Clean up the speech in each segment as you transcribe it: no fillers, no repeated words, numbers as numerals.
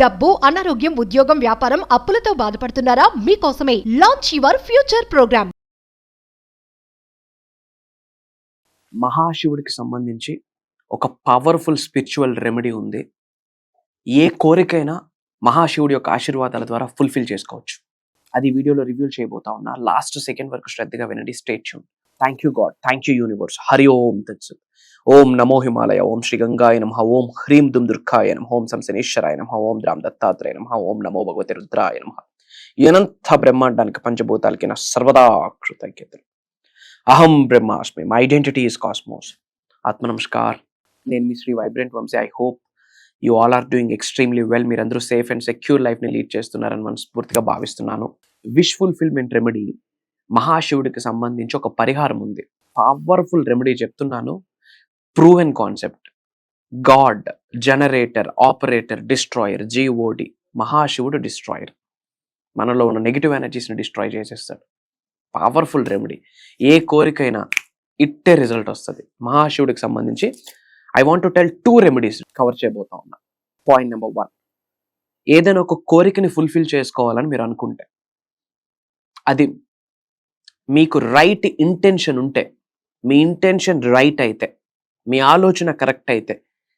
డబ్బు, అనారోగ్యం, ఉద్యోగం, వ్యాపారం, అప్పులతో బాధపడుతున్నారా? మీకోసమే లాంచ్ యువర్ ఫ్యూచర్ ప్రోగ్రామ్. మహాశివుడికి సంబంధించి ఒక పవర్ఫుల్ స్పిరిచువల్ రెమెడీ ఉంది. ఏ కోరికైనా మహాశివుడి యొక్క ఆశీర్వాదాల ద్వారా ఫుల్ఫిల్ చేసుకోవచ్చు. అది వీడియోలో రివ్యూ చేయబోతా ఉన్నా. లాస్ట్ సెకండ్ వరకు శ్రద్ధగా వినండి. Stay tune. Thank you God, thank you universe. Hari ఓం తత్సత్. ఓం నమో హిమాలయ, ఓం శ్రీ గంగాయ నమః, ఓం హ్రీం దుమ్ దుర్గాయ నమః, ఓం శంశనేశ్వరాయ నమః, ఓం ద్రాం దత్తాత్రేయ నమః, ఓం నమో భగవతే రుద్రాయ నమః. అనంత బ్రహ్మాండానికి పంచభూతాలకి నా సర్వదా కృతజ్ఞతలు. అహం బ్రహ్మాస్మి, మై ఐడెంటిటీ ఇస్ కాస్మోస్. ఆత్మ నమస్కార్. నేను మీ Shri vibrant Vamshi. I hope you all are doing extremely well. మీరందరూ సేఫ్ అండ్ సెక్యూర్ లైఫ్ని లీడ్ చేస్తున్నారని మనస్ఫూర్తిగా భావిస్తున్నాను. విష్ ఫుల్ఫిల్మెంట్ రెమెడీ, మహాశివుడికి సంబంధించి ఒక పరిహారం ఉంది. పవర్ఫుల్ రెమెడీ చెప్తున్నాను. Proven concept. God, generator, operator, destroyer, G O D. మహాశివుడు డిస్ట్రాయర్. మనలో ఉన్న నెగిటివ్ ఎనర్జీస్ని డిస్ట్రాయ్ చేసేస్తాడు. Powerful remedy. ఏ కోరికైనా ఇట్టే రిజల్ట్ వస్తుంది. మహాశివుడికి సంబంధించి I want to tell 2 remedies cover చేయబోతా ఉన్నా. పాయింట్ నెంబర్ 1, ఏదైనా ఒక కోరికని ఫుల్ఫిల్ చేసుకోవాలని మీరు అనుకుంటే, అది మీకు రైట్ ఇంటెన్షన్ ఉంటే, మీ ఇంటెన్షన్ రైట్ అయితే, మీ ఆలోచన కరెక్ట్ అయితే,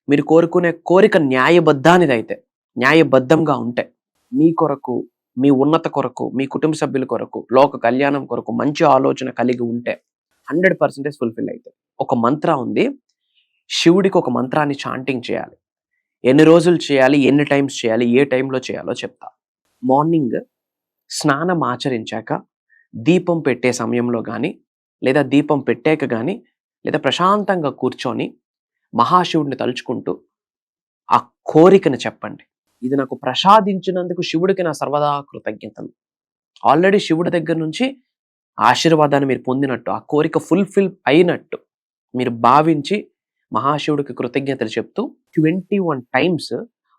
మీరు కోరుకునే కోరిక న్యాయబద్ధానిదైతే, న్యాయబద్ధంగా ఉంటే, మీ కొరకు, మీ ఉన్నత కొరకు, మీ కుటుంబ సభ్యుల కొరకు, లోక కళ్యాణం కొరకు మంచి ఆలోచన కలిగి ఉంటే 100% ఫుల్ఫిల్ అయితే. ఒక మంత్ర ఉంది. శివుడికి ఒక మంత్రాన్ని చాంటింగ్ చేయాలి. ఎన్ని రోజులు చేయాలి, ఎన్ని టైమ్స్ చేయాలి, ఏ టైంలో చేయాలో చెప్తా. మార్నింగ్ స్నానం ఆచరించాక దీపం పెట్టే సమయంలో కానీ, లేదా దీపం పెట్టాక కానీ, లేదా ప్రశాంతంగా కూర్చొని మహాశివుడిని తలుచుకుంటూ ఆ కోరికను చెప్పండి. ఇది నాకు ప్రసాదించినందుకు శివుడికి నా సర్వదా కృతజ్ఞతలు. ఆల్రెడీ శివుడి దగ్గర నుంచి ఆశీర్వాదాన్ని మీరు పొందినట్టు, ఆ కోరిక ఫుల్ఫిల్ అయినట్టు మీరు భావించి మహాశివుడికి కృతజ్ఞతలు చెప్తూ 21 టైమ్స్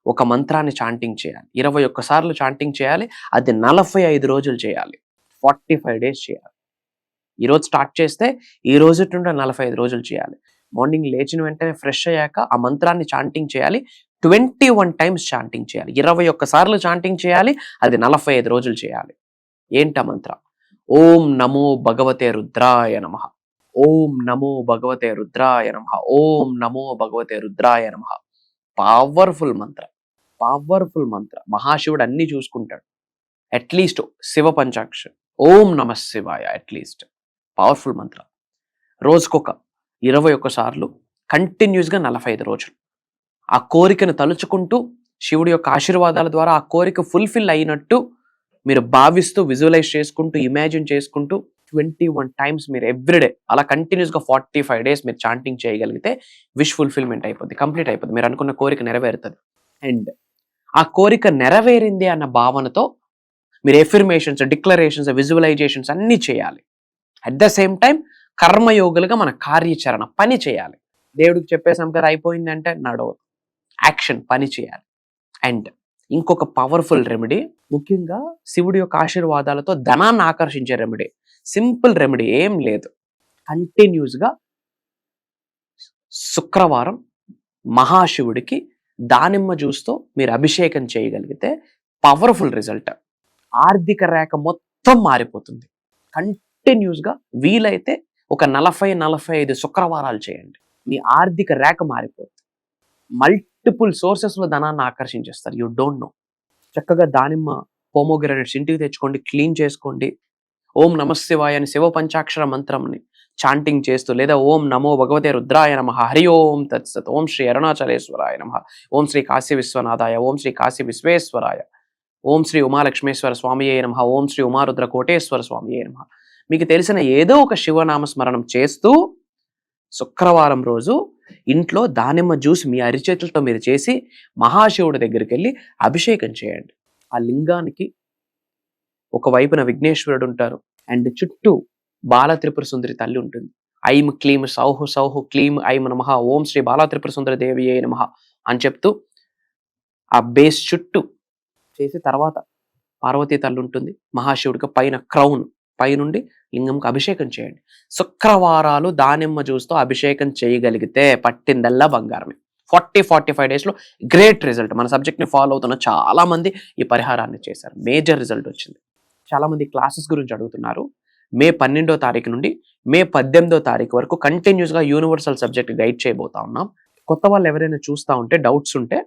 ఒక మంత్రాన్ని చాంటింగ్ చేయాలి. 21 సార్లు చాంటింగ్ చేయాలి. అది 45 రోజులు చేయాలి. 45 డేస్ చేయాలి. ఈరోజు స్టార్ట్ చేస్తే ఈ రోజు నుండి 45 రోజులు చేయాలి. మార్నింగ్ లేచిన వెంటనే ఫ్రెష్ అయ్యాక ఆ మంత్రాన్ని చాంటింగ్ చేయాలి. 21 టైమ్స్ చాంటింగ్ చేయాలి. 21 సార్లు చాంటింగ్ చేయాలి. అది 45 రోజులు చేయాలి. ఏంట మంత్ర? ఓం నమో భగవతే రుద్రాయ నమః. ఓం నమో భగవతే రుద్రాయ నమః. ఓం నమో భగవతే రుద్రాయ నమః. పవర్ఫుల్ మంత్ర, పవర్ఫుల్ మంత్ర. మహాశివుడు అన్ని చూసుకుంటాడు. అట్లీస్ట్ శివ పంచాక్షరి, ఓం నమ శివాయ, అట్లీస్ట్ పవర్ఫుల్ మంత్ర. రోజుకొక 21 సార్లు కంటిన్యూస్గా 45 రోజులు ఆ కోరికను తలుచుకుంటూ శివుడి యొక్క ఆశీర్వాదాల ద్వారా ఆ కోరిక ఫుల్ఫిల్ అయినట్టు మీరు భావిస్తూ, విజువలైజ్ చేసుకుంటూ, ఇమాజిన్ చేసుకుంటూ 21 టైమ్స్ మీరు ఎవ్రీడే అలా కంటిన్యూస్గా 45 డేస్ మీరు చాంటింగ్ చేయగలిగితే విష్ ఫుల్ఫిల్మెంట్ అయిపోద్ది, కంప్లీట్ అయిపోద్ది. మీరు అనుకున్న కోరిక నెరవేరుతుంది. అండ్ ఆ కోరిక నెరవేరింది అన్న భావనతో మీరు ఎఫర్మేషన్స్, డిక్లరేషన్స్, విజువలైజేషన్స్ అన్నీ చేయాలి. అట్ ద సేమ్ టైం కర్మయోగులుగా మన కార్యాచరణ, పని చేయాలి. దేవుడికి చెప్పేసాం కదా అయిపోయిందంటే నడవదు, యాక్షన్, పని చేయాలి. అండ్ ఇంకొక పవర్ఫుల్ రెమెడీ, ముఖ్యంగా శివుడి యొక్క ఆశీర్వాదాలతో ధనాన్ని ఆకర్షించే రెమెడీ. సింపుల్ రెమెడీ, ఏం లేదు. కంటిన్యూస్గా శుక్రవారం మహాశివుడికి దానిమ్మ జ్యూస్తో మీరు అభిషేకం చేయగలిగితే పవర్ఫుల్ రిజల్ట్. ఆర్థిక రేఖ మొత్తం మారిపోతుంది. కంటిన్యూస్గా వీలైతే ఒక 40-45 శుక్రవారాలు చేయండి. మీ ఆర్థిక రేఖ మారిపోతుంది. మల్టిపుల్ సోర్సెస్లో ధనాన్ని ఆకర్షించేస్తారు. You don't know. చక్కగా దానిమ్మ, పోమోగ్రానైట్స్ ఇంటికి తెచ్చుకోండి, క్లీన్ చేసుకోండి. ఓం నమ శివాయ అని శివ పంచాక్షర మంత్రంని చాంటింగ్ చేస్తూ, లేదా ఓం నమో భగవతే రుద్రాయ నమః, హరి ఓం తత్సత్, ఓం శ్రీ అరుణాచలేశ్వరాయ నమః, ఓం శ్రీ కాశీ విశ్వనాథాయ, ఓం శ్రీ కాశీ విశ్వేశ్వరాయ, ఓం శ్రీ ఉమాలక్ష్మేశ్వర స్వామియే నమః, ఓం శ్రీ ఉమారుద్ర కోటేశ్వర స్వామియే నమః. మీకు తెలిసిన ఏదో ఒక శివనామ స్మరణం చేస్తూ శుక్రవారం రోజు ఇంట్లో దానిమ్మ జ్యూస్ మీ అరిచేతులతో మీరు చేసి మహాశివుడి దగ్గరికి వెళ్ళి అభిషేకం చేయండి. ఆ లింగానికి ఒకవైపున విఘ్నేశ్వరుడు ఉంటారు, అండ్ చుట్టూ బాల త్రిపుర సుందరి తల్లి ఉంటుంది. ఐం క్లీం సౌహు సౌహు క్లీం ఐం నమః, ఓం శ్రీ బాల త్రిపుర సుందరి దేవియే నమః అని చెప్తూ ఆ బేస్ చుట్టూ చేసి, తర్వాత పార్వతీ తల్లి ఉంటుంది. మహాశివుడికి పైన క్రౌన్ పైనుండి లింగంకి అభిషేకం చేయండి. శుక్రవారాలు దానిమ్మ జ్యూస్తో అభిషేకం చేయగలిగితే పట్టిందల్లా బంగారమే. 45 డేస్లో గ్రేట్ రిజల్ట్. మన సబ్జెక్ట్ని ఫాలో అవుతున్న చాలా మంది ఈ పరిహారాన్ని చేశారు. మేజర్ రిజల్ట్ వచ్చింది. చాలా మంది క్లాసెస్ గురించి అడుగుతున్నారు. మే 12వ తారీఖు నుండి మే 18వ తారీఖు వరకు కంటిన్యూస్గా యూనివర్సల్ సబ్జెక్ట్ గైడ్ చేయబోతా ఉన్నాం. కొత్త వాళ్ళు ఎవరైనా చూస్తూ ఉంటే, డౌట్స్ ఉంటే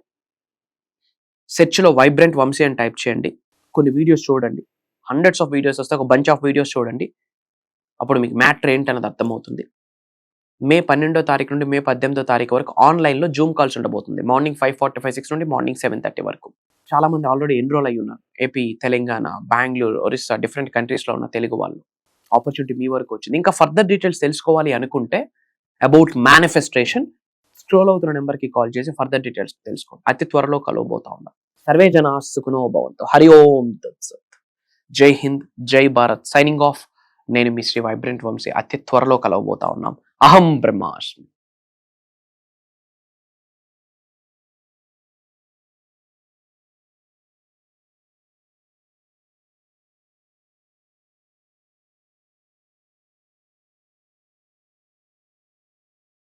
సెర్చ్లో వైబ్రెంట్ వంశీ అని టైప్ చేయండి. కొన్ని వీడియోస్ చూడండి. హండ్రెడ్స్ ఆఫ్ వీడియోస్ వస్తే ఒక బంచ్ ఆఫ్ వీడియోస్ చూడండి. అప్పుడు మీకు మ్యాటర్ ఏంటి అన్నది అర్థమవుతుంది. మే 12వ తారీఖు నుండి మే 18వ తారీఖు వరకు ఆన్లైన్లో జూమ్ కాల్స్ ఉండబోతుంది. మార్నింగ్ 5:45, 6 నుండి మార్నింగ్ 7:30 వరకు. చాలా మంది ఆల్రెడీ ఎన్రోల్ అయ్యి ఉన్నారు. ఏపీ, తెలంగాణ, బెంగళూరు, ఒరిస్సా, డిఫరెంట్ కంట్రీస్లో ఉన్న తెలుగు వాళ్ళు. ఆపర్చునిటీ మీ వరకు వచ్చింది. ఇంకా ఫర్దర్ డీటెయిల్స్ తెలుసుకోవాలి అనుకుంటే అబౌట్ మేనిఫెస్టేషన్ స్క్రోల్ అవుతున్న నెంబర్కి కాల్ చేసి ఫర్దర్ డీటెయిల్స్ తెలుసుకోండి. అతి త్వరలో కలవబోతా ఉన్నాం. సర్వే జనా సుఖినో భవంతు. హరి ఓం తత్సత్. జై హింద్, జై భారత్. Signing off. నేను మీ శ్రీ వైబ్రెంట్ వంశీ. అతి త్వరలో కలవబోతా ఉన్నాం. అహం బ్రహ్మాస్మి.